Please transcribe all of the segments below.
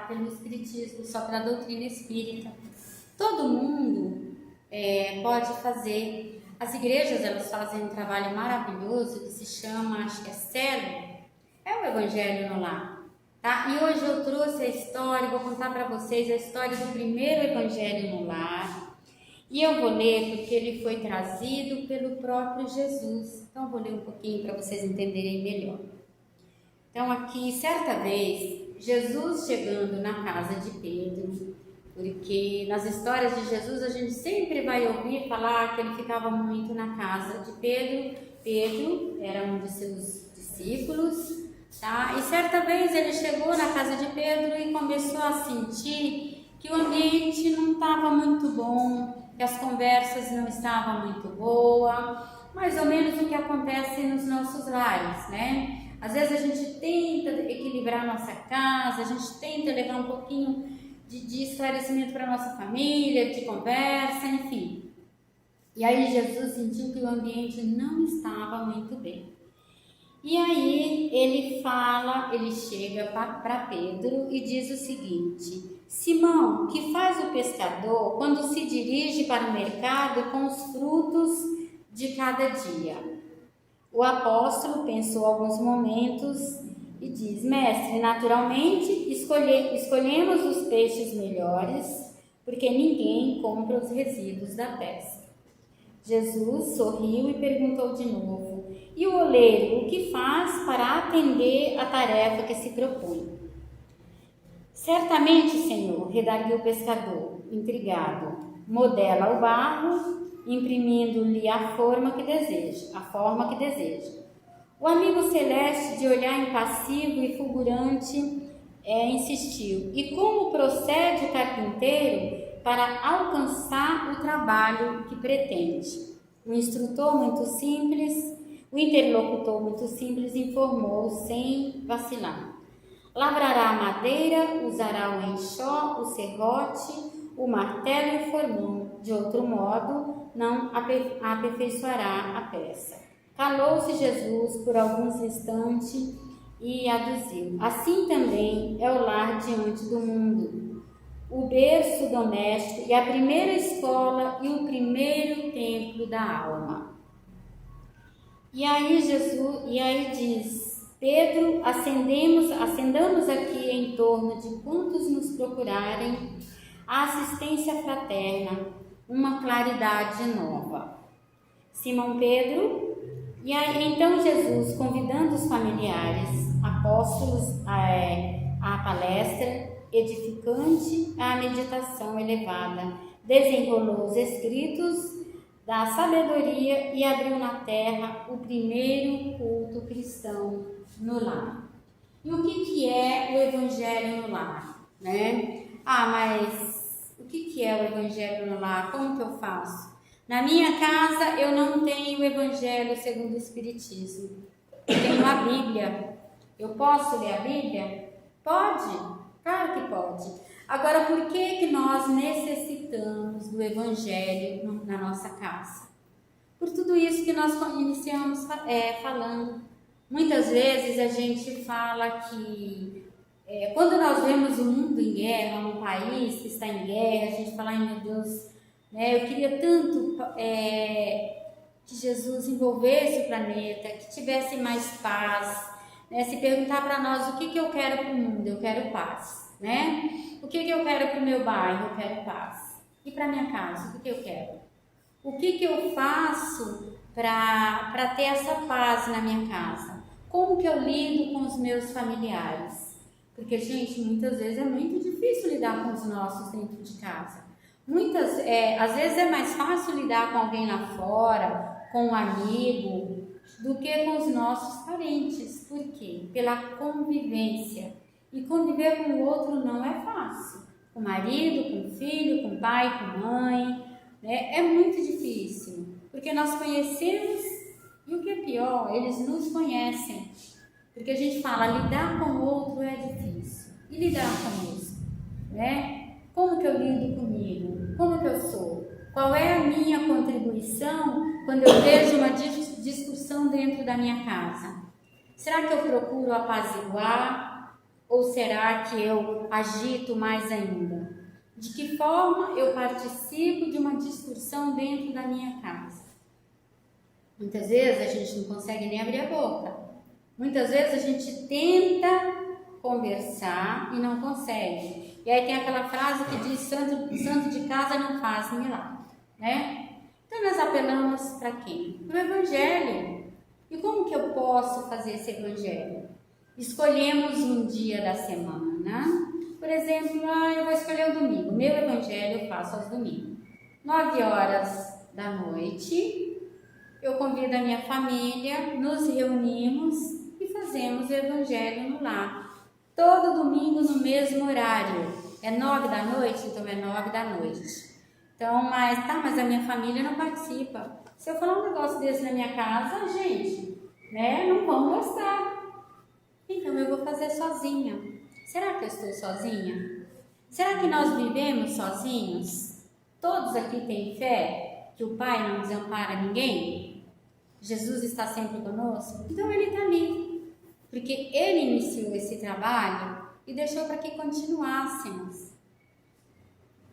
pelo Espiritismo, só pela doutrina espírita. Todo mundo pode fazer. As igrejas, elas fazem um trabalho maravilhoso que se chama, acho que é Celo, é o Evangelho no Lar. Tá? E hoje eu trouxe a história, vou contar para vocês a história do primeiro Evangelho no Lar. E eu vou ler porque ele foi trazido pelo próprio Jesus. Então eu vou ler um pouquinho para vocês entenderem melhor. Então aqui, certa vez, Jesus chegando na casa de Pedro, porque nas histórias de Jesus a gente sempre vai ouvir falar que ele ficava muito na casa de Pedro. Pedro era um de seus discípulos, tá? E certa vez ele chegou na casa de Pedro e começou a sentir que o ambiente não estava muito bom, que as conversas não estavam muito boas, mais ou menos o que acontece nos nossos lares, né? Às vezes a gente tenta equilibrar a nossa casa, a gente tenta levar um pouquinho de esclarecimento para a nossa família, de conversa, enfim. E aí Jesus sentiu que o ambiente não estava muito bem. E aí ele chega para Pedro e diz o seguinte: Simão, que faz o pescador quando se dirige para o mercado com os frutos de cada dia? O apóstolo pensou alguns momentos e diz: Mestre, naturalmente escolhemos os peixes melhores, porque ninguém compra os resíduos da pesca. Jesus sorriu e perguntou de novo: E o oleiro, o que faz para atender a tarefa que se propõe? Certamente, Senhor, redarguiu o pescador, intrigado. Modela o barro, imprimindo-lhe a forma que deseja. O amigo celeste, de olhar impassivo e fulgurante, insistiu: E como procede o carpinteiro para alcançar o trabalho que pretende? O interlocutor muito simples informou sem vacilar: Lavrará a madeira, usará o enxó, o serrote, o martelo e o formão. De outro modo, não aperfeiçoará a peça. Calou-se Jesus por alguns instantes e aduziu: Assim também é o lar diante do mundo, o berço doméstico e a primeira escola e o primeiro templo da alma. E aí diz: Pedro, acendamos aqui em torno de quantos nos procurarem a assistência fraterna, uma claridade nova. Simão Pedro. E aí, então Jesus, convidando os familiares, apóstolos à palestra edificante, à meditação elevada, desenrolou os escritos da sabedoria e abriu na terra o primeiro culto cristão no lar. E o que é o Evangelho no lar? Né? Mas o que é o Evangelho no lar? Como que eu faço? Na minha casa eu não tenho o Evangelho segundo o Espiritismo. Eu tenho a Bíblia. Eu posso ler a Bíblia? Pode? Claro que pode. Agora, por que nós necessitamos do Evangelho na nossa casa? Por tudo isso que nós iniciamos falando. Muitas vezes a gente fala que quando nós vemos o mundo em guerra, um país que está em guerra, a gente fala: ai meu Deus, eu queria tanto que Jesus envolvesse o planeta, que tivesse mais paz. Se perguntar para nós o que eu quero para o mundo, eu quero paz. O que eu quero para o meu bairro, eu quero paz. E para a minha casa, o que eu quero? O que eu faço para ter essa paz na minha casa? Como que eu lido com os meus familiares? Porque, gente, muitas vezes é muito difícil lidar com os nossos dentro de casa. Às vezes é mais fácil lidar com alguém lá fora, com um amigo, do que com os nossos parentes. Por quê? Pela convivência. E conviver com o outro não é fácil. Com o marido, com o filho, com o pai, com a mãe, é muito difícil. Porque nós conhecemos, e o que é pior, eles nos conhecem. Porque a gente fala: lidar com o outro é difícil. E lidar conosco, Como que eu lido comigo? Como que eu sou? Qual é a minha contribuição quando eu vejo uma discussão dentro da minha casa? Será que eu procuro apaziguar? Ou será que eu agito mais ainda? De que forma eu participo de uma discussão dentro da minha casa? Muitas vezes a gente não consegue nem abrir a boca. Muitas vezes a gente tenta conversar e não consegue. E aí tem aquela frase que diz: santo de casa não faz milagre, né? Então nós apelamos para quem? Para o Evangelho. E como que eu posso fazer esse Evangelho? Escolhemos um dia da semana. Por exemplo, eu vou escolher o domingo. Meu Evangelho eu faço aos domingos. 9h eu convido a minha família, nos reunimos e fazemos o Evangelho no lar. Todo domingo no mesmo horário. É 9h, então é 9h. Então, mas a minha família não participa. Se eu falar um negócio desse na minha casa, gente, né, não vão gostar. Então eu vou fazer sozinha. Será que eu estou sozinha? Será que nós vivemos sozinhos? Todos aqui têm fé que o Pai não desampara ninguém? Jesus está sempre conosco? Então Ele está ali, porque Ele iniciou esse trabalho e deixou para que continuássemos.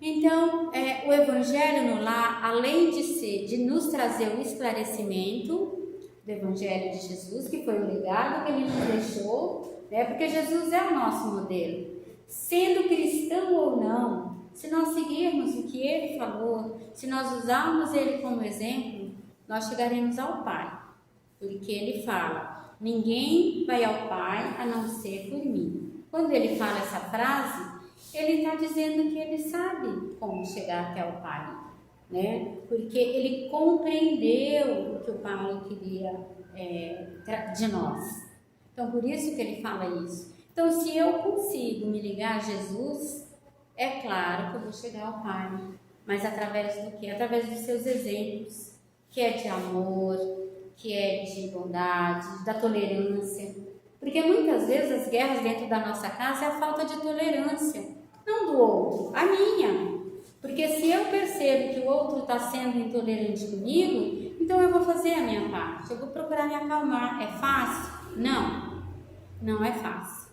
Então, o Evangelho no lar, além de nos trazer o esclarecimento do Evangelho de Jesus, que foi o legado que Ele nos deixou, né? Porque Jesus é o nosso modelo. Sendo cristão ou não, se nós seguirmos o que Ele falou, se nós usarmos Ele como exemplo, nós chegaremos ao Pai. Porque Ele fala: ninguém vai ao Pai a não ser por mim. Quando Ele fala essa frase, Ele está dizendo que Ele sabe como chegar até o Pai, né? Porque Ele compreendeu o que o Pai queria de nós. Então, por isso que Ele fala isso. Então, se eu consigo me ligar a Jesus, é claro que eu vou chegar ao Pai. Mas através do quê? Através dos seus exemplos, que é de amor, que é de bondade, da tolerância. Porque muitas vezes as guerras dentro da nossa casa é a falta de tolerância. Não do outro, a minha. Porque se eu percebo que o outro está sendo intolerante comigo, então eu vou fazer a minha parte. Eu vou procurar me acalmar. É fácil? Não, não é fácil,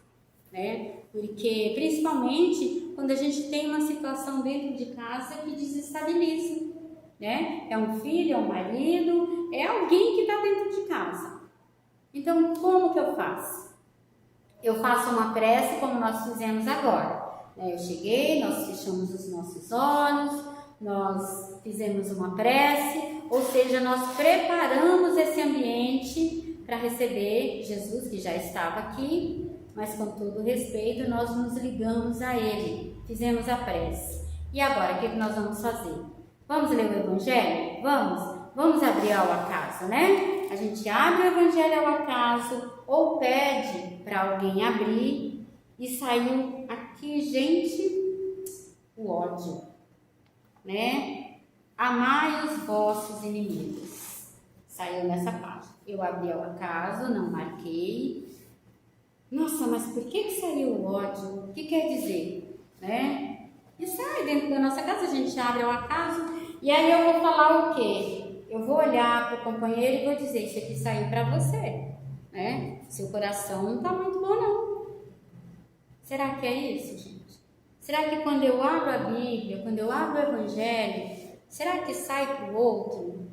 né? Porque principalmente quando a gente tem uma situação dentro de casa que desestabiliza, né? É um filho, é um marido, é alguém que está dentro de casa. Então, como que eu faço? Eu faço uma prece como nós fizemos agora. Eu cheguei, nós fechamos os nossos olhos, nós fizemos uma prece, ou seja, nós preparamos esse ambiente para receber Jesus, que já estava aqui, mas com todo respeito nós nos ligamos a Ele, fizemos a prece. E agora, o que nós vamos fazer? Vamos ler o Evangelho? Vamos abrir ao acaso, né? A gente abre o Evangelho ao acaso ou pede para alguém abrir e saiu aqui, gente, o ódio, né? Amai os vossos inimigos. Saiu nessa página. Eu abri ao acaso, não marquei. Nossa, mas por que saiu o ódio? O que quer dizer, né? E sai dentro da nossa casa, a gente abre ao acaso e aí eu vou falar o quê? Eu vou olhar para o companheiro e vou dizer: isso aqui saiu para você, né? Seu coração não está muito bom, não. Será que é isso, gente? Será que quando eu abro a Bíblia, quando eu abro o Evangelho, será que sai para o outro?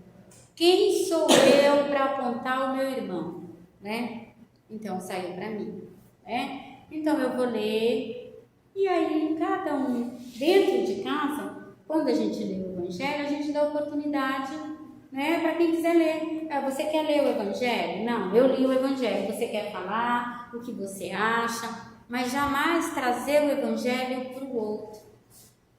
Quem sou eu para apontar o meu irmão, né? Então, saiu para mim, né? Então, eu vou ler, e aí, cada um, dentro de casa, quando a gente lê o Evangelho, a gente dá oportunidade, né, para quem quiser ler. Você quer ler o Evangelho? Não, eu li o Evangelho. Você quer falar o que você acha, mas jamais trazer o Evangelho para o outro.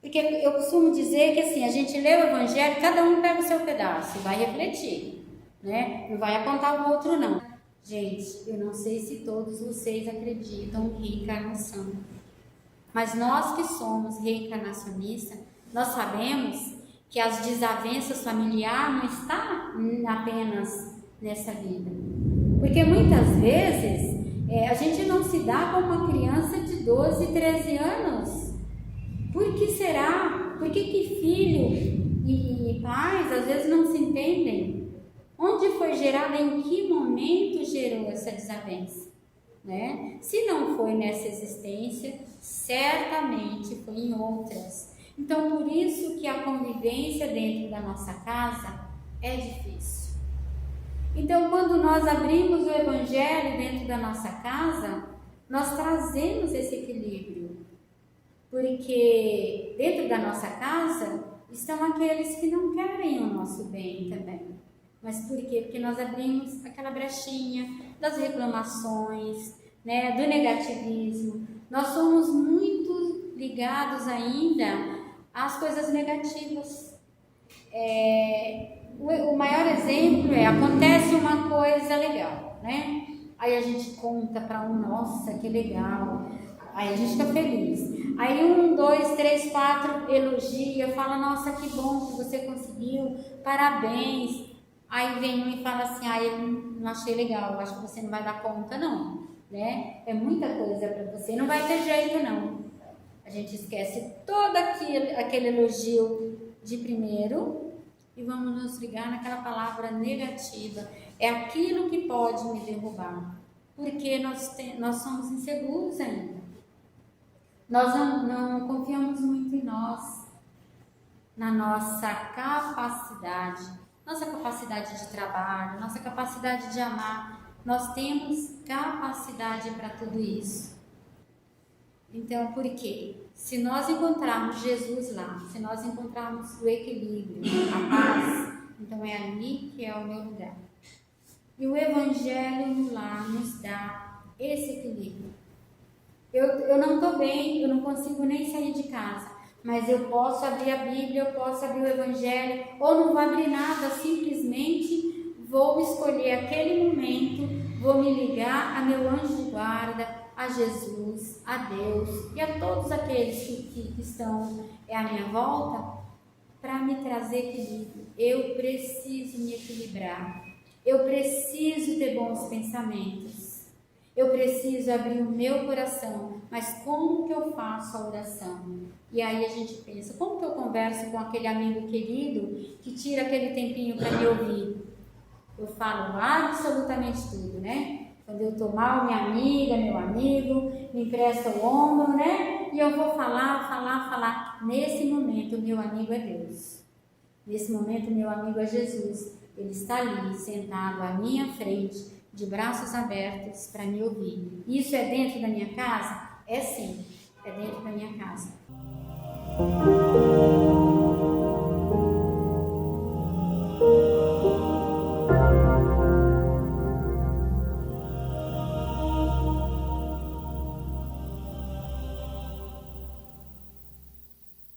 Porque eu costumo dizer que assim, a gente lê o Evangelho, cada um pega o seu pedaço e vai refletir, né? Não vai apontar o outro, não. Gente, eu não sei se todos vocês acreditam em reencarnação, mas nós que somos reencarnacionistas, nós sabemos que as desavenças familiares não estão apenas nessa vida. Porque muitas vezes a gente não se dá com uma criança de 12, 13 anos. Por que será? Por que filho e pais às vezes não se entendem? Onde foi gerada, em que momento gerou essa desavença? né? Se não foi nessa existência, certamente foi em outras. Então, por isso que a convivência dentro da nossa casa é difícil. Então, quando nós abrimos o Evangelho dentro da nossa casa, nós trazemos esse equilíbrio. Porque dentro da nossa casa estão aqueles que não querem o nosso bem também. Mas por quê? Porque nós abrimos aquela brechinha das reclamações, né, do negativismo. Nós somos muito ligados ainda às coisas negativas. O maior exemplo acontece uma coisa legal, né? Aí a gente conta para nossa, que legal. Aí a gente fica feliz. Aí 1, 2, 3, 4 elogia, fala, nossa, que bom que você conseguiu, parabéns. Aí vem um e fala assim, eu não achei legal, acho que você não vai dar conta não, né? É muita coisa para você, não vai ter jeito não. A gente esquece todo aquele elogio de primeiro e vamos nos ligar naquela palavra negativa. É aquilo que pode me derrubar, porque nós somos inseguros ainda. Nós não confiamos muito em nós, na nossa capacidade de trabalho, nossa capacidade de amar. Nós temos capacidade para tudo isso. Então, por quê? Se nós encontrarmos Jesus lá, se nós encontrarmos o equilíbrio, a paz, então é ali que é o meu lugar. E o Evangelho lá nos dá esse equilíbrio. Eu não estou bem, eu não consigo nem sair de casa, mas eu posso abrir a Bíblia, eu posso abrir o Evangelho, ou não vou abrir nada, simplesmente vou escolher aquele momento, vou me ligar a meu anjo de guarda, a Jesus, a Deus e a todos aqueles que estão à minha volta, para me trazer equilíbrio. Eu preciso me equilibrar, eu preciso ter bons pensamentos. Eu preciso abrir o meu coração, mas como que eu faço a oração? E aí a gente pensa, como que eu converso com aquele amigo querido que tira aquele tempinho para me ouvir? Eu falo absolutamente tudo, né? Quando eu tô mal, minha amiga, meu amigo, me empresta o ombro, né? E eu vou falar. Nesse momento, o meu amigo é Deus. Nesse momento, o meu amigo é Jesus. Ele está ali, sentado à minha frente, de braços abertos para me ouvir. Isso é dentro da minha casa? É sim, é dentro da minha casa.